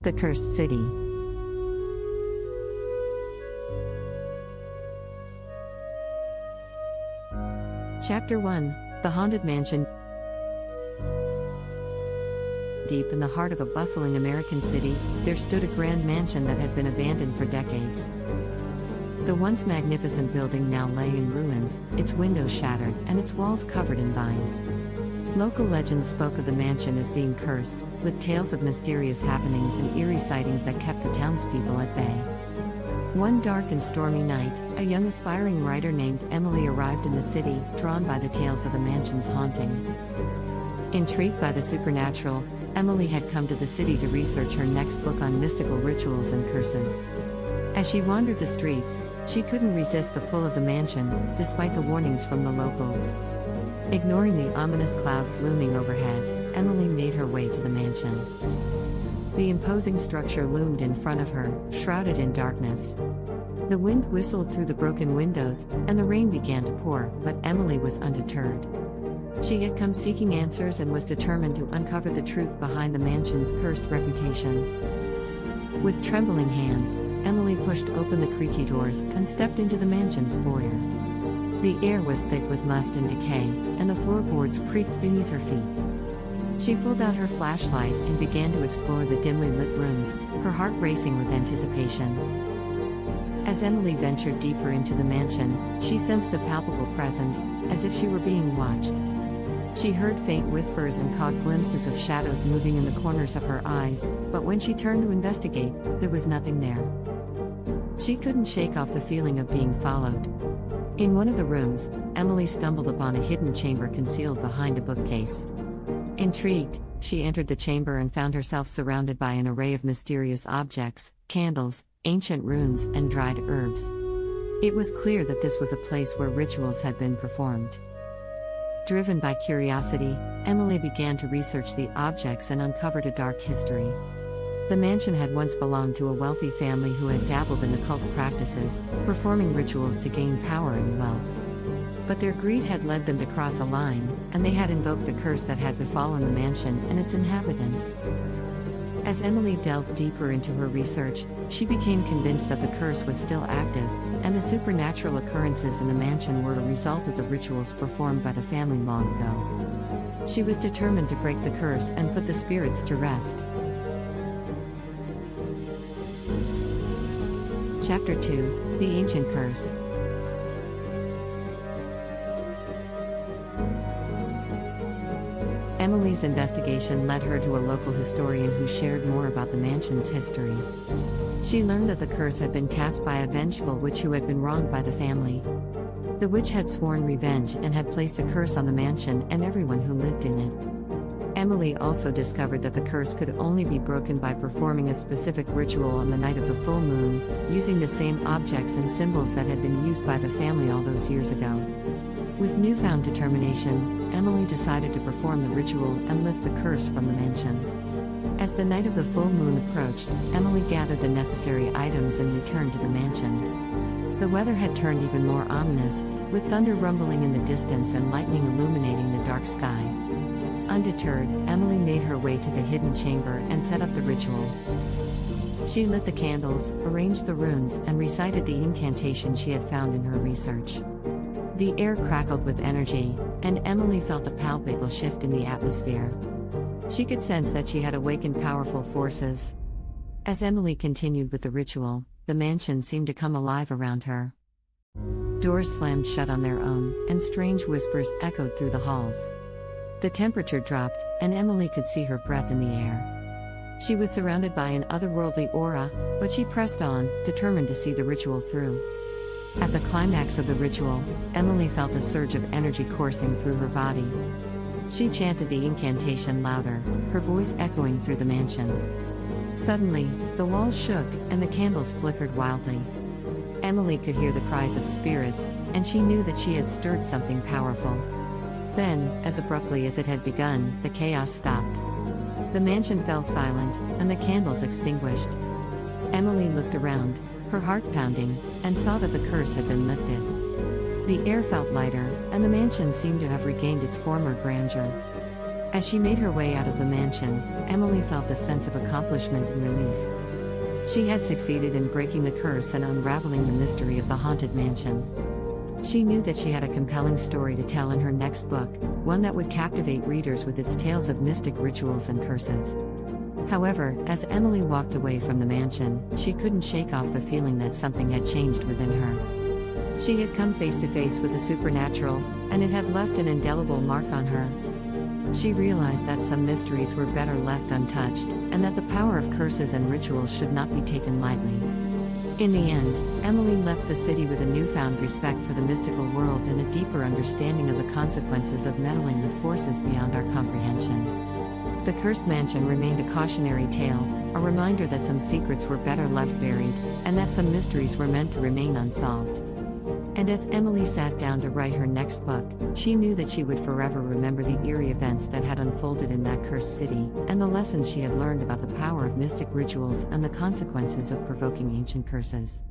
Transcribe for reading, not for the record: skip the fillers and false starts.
The Cursed City. Chapter 1: The Haunted Mansion. Deep in the heart of a bustling American city, there stood a grand mansion that had been abandoned for decades. The once magnificent building now lay in ruins, its windows shattered and its walls covered in vines. Local legends spoke of the mansion as being cursed, with tales of mysterious happenings and eerie sightings that kept the townspeople at bay. One dark and stormy night, a young aspiring writer named Emily arrived in the city, drawn by the tales of the mansion's haunting. Intrigued by the supernatural, Emily had come to the city to research her next book on mystical rituals and curses. As she wandered the streets, she couldn't resist the pull of the mansion, despite the warnings from the locals. Ignoring the ominous clouds looming overhead, Emily made her way to the mansion. The imposing structure loomed in front of her, shrouded in darkness. The wind whistled through the broken windows, and the rain began to pour, but Emily was undeterred. She had come seeking answers and was determined to uncover the truth behind the mansion's cursed reputation. With trembling hands, Emily pushed open the creaky doors and stepped into the mansion's foyer. The air was thick with must and decay, and the floorboards creaked beneath her feet. She pulled out her flashlight and began to explore the dimly lit rooms, her heart racing with anticipation. As Emily ventured deeper into the mansion, she sensed a palpable presence, as if she were being watched. She heard faint whispers and caught glimpses of shadows moving in the corners of her eyes, but when she turned to investigate, there was nothing there. She couldn't shake off the feeling of being followed. In one of the rooms, Emily stumbled upon a hidden chamber concealed behind a bookcase. Intrigued, she entered the chamber and found herself surrounded by an array of mysterious objects, candles, ancient runes, and dried herbs. It was clear that this was a place where rituals had been performed. Driven by curiosity, Emily began to research the objects and uncovered a dark history. The mansion had once belonged to a wealthy family who had dabbled in occult practices, performing rituals to gain power and wealth. But their greed had led them to cross a line, and they had invoked a curse that had befallen the mansion and its inhabitants. As Emily delved deeper into her research, she became convinced that the curse was still active, and the supernatural occurrences in the mansion were a result of the rituals performed by the family long ago. She was determined to break the curse and put the spirits to rest. Chapter 2: The Ancient Curse. Emily's investigation led her to a local historian who shared more about the mansion's history. She learned that the curse had been cast by a vengeful witch who had been wronged by the family. The witch had sworn revenge and had placed a curse on the mansion and everyone who lived in it. Emily also discovered that the curse could only be broken by performing a specific ritual on the night of the full moon, using the same objects and symbols that had been used by the family all those years ago. With newfound determination, Emily decided to perform the ritual and lift the curse from the mansion. As the night of the full moon approached, Emily gathered the necessary items and returned to the mansion. The weather had turned even more ominous, with thunder rumbling in the distance and lightning illuminating the dark sky. Undeterred, Emily made her way to the hidden chamber and set up the ritual. She lit the candles, arranged the runes, and recited the incantation she had found in her research. The air crackled with energy, and Emily felt a palpable shift in the atmosphere. She could sense that she had awakened powerful forces. As Emily continued with the ritual, the mansion seemed to come alive around her. Doors slammed shut on their own, and strange whispers echoed through the halls. The temperature dropped, and Emily could see her breath in the air. She was surrounded by an otherworldly aura, but she pressed on, determined to see the ritual through. At the climax of the ritual, Emily felt a surge of energy coursing through her body. She chanted the incantation louder, her voice echoing through the mansion. Suddenly, the walls shook, and the candles flickered wildly. Emily could hear the cries of spirits, and she knew that she had stirred something powerful. Then, as abruptly as it had begun, the chaos stopped. The mansion fell silent, and the candles extinguished. Emily looked around, her heart pounding, and saw that the curse had been lifted. The air felt lighter, and the mansion seemed to have regained its former grandeur. As she made her way out of the mansion, Emily felt a sense of accomplishment and relief. She had succeeded in breaking the curse and unraveling the mystery of the haunted mansion. She knew that she had a compelling story to tell in her next book, one that would captivate readers with its tales of mystic rituals and curses. However, as Emily walked away from the mansion, she couldn't shake off the feeling that something had changed within her. She had come face to face with the supernatural, and it had left an indelible mark on her. She realized that some mysteries were better left untouched, and that the power of curses and rituals should not be taken lightly. In the end, Emily left the city with a newfound respect for the mystical world and a deeper understanding of the consequences of meddling with forces beyond our comprehension. The cursed mansion remained a cautionary tale, a reminder that some secrets were better left buried, and that some mysteries were meant to remain unsolved. And as Emily sat down to write her next book, she knew that she would forever remember the eerie events that had unfolded in that cursed city, and the lessons she had learned about the power of mystic rituals and the consequences of provoking ancient curses.